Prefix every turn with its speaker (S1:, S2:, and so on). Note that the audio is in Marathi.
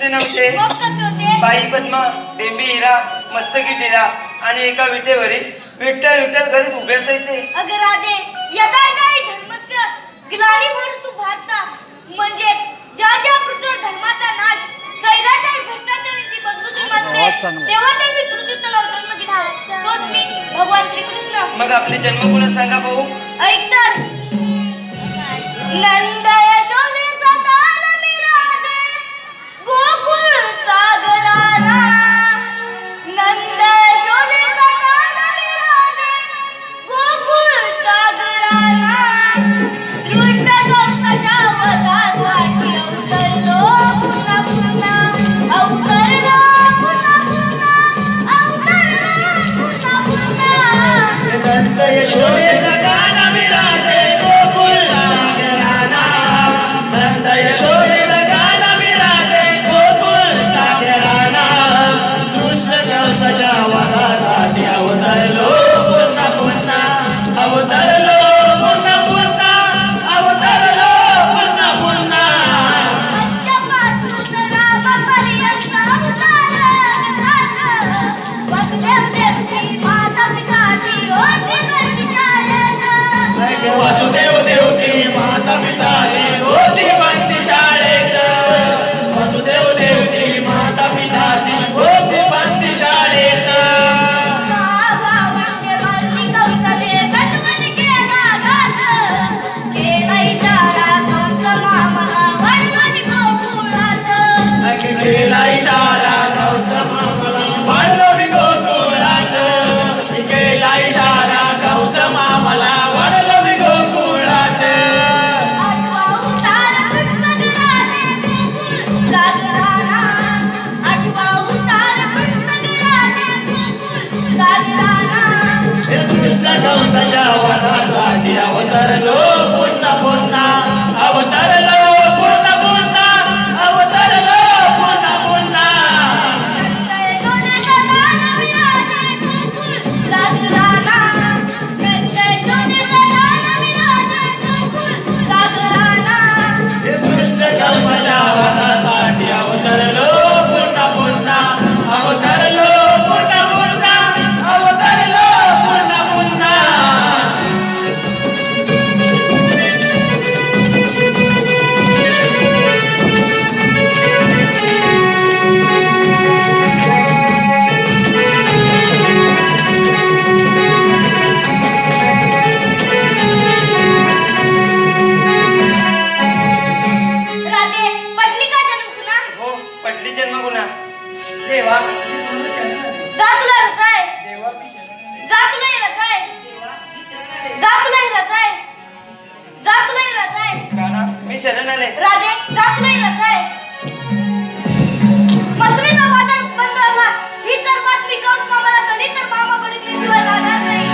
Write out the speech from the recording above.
S1: कसे नव्हते? बाई पद्मा, टेंबी हिरा, मस्तकी टिरा आणि एका विटेवरील विठ्ठल विठ्ठल घरीच उभे असायचे.
S2: अगं राधे, यदा नाही धर्मस्य ग्लानीवर तू भासता, म्हणजे ज्या ज्या पृथ्वीवर धर्माचा नाश, सैराच्या भ्रष्टाचाराची बंधुकी मानते, तेव्हा ते मी पृथ्वीतला जन्म घेतला. तोच मी भगवान श्रीकृष्ण.
S1: मग आपले जन्मकुळ सांगा भाऊ.
S2: ऐक तर, नंद यशोदेचा दान मिळाले गोकुळ सागराला. नंद यशोदेचा दान मिळाले गोकुळ सागराला. दृष्ट कंसाच्या वधासाठी अवतरलो पुन्हा पुन्हा, अवतरलो पुन्हा पुन्हा, अवतरलो पुन्हा पुन्हा.
S1: नंद यशोदेचा दान मिळाले गोकुळ सागराला. नंद यशोदेचा दान मिळाले गोकुळ सागराला. कृष्ण कंसाच्या वधासाठी अवतरलो पुन्हा पुन्हा, अवतरलो पुन्हा पुन्हा, अवतरलो पुन्हा पुन्हा.
S2: पंचपासून रामापर्यंत अवतार झालं. वसुदेवदेवची माता पिताची होती बंदी शाळेत.
S1: वासुदेव देवकी माता पिताची होती बंदी शाळेत. वासुदेव देवकी माता पिताची होती बंदी शाळेत.
S2: भावांचे वरती कंसाने गटगट केला घात. केला इशारा कंस मामाला वडवडी गोकुळात.
S1: केला इशारा कंस मामाला वडवडी गोकुळात. केला इशारा कंस मामाला वडवडी गोकुळात.
S2: आठवा उतार कृष्णगिराने गोकुळ सागराला. आठवा उतार कृष्णगिराने गोकुळ सागराला.
S1: कृष्ण कंसाच्या वधासाठी अवतरलो पुन्हा पुन्हा, अवतरलो पुन्हा पुन्हा, अवतरलो पुन्हा पुन्हा.
S2: नंद यशोदेचा दान मिळाले गोकुळ सागराला. नंद यशोदेचा दान मिळाले गोकुळ सागराला.
S1: कृष्ण कंसाच्या वधासाठी अवतरलो पुन्हा पुन्हा, अवतरलो पुन्हा पुन्हा, अवतरलो पुन्हा पुन्हा.
S2: राधे, पडली का जन्म तुला?
S1: हो, पटली जन्मगुणा. देवा
S2: जा तुला रताय. जा तुला रताय. जा तुला रताय. जा तुला रताय.
S1: काना मी शरण आले.
S2: राधे, जा तुला रताय. मथुरेचा बाजार बंद झाला. ही तर बातमी कंस मामाला कळली तर मामा बघितल्याशिवाय राहणार नाही.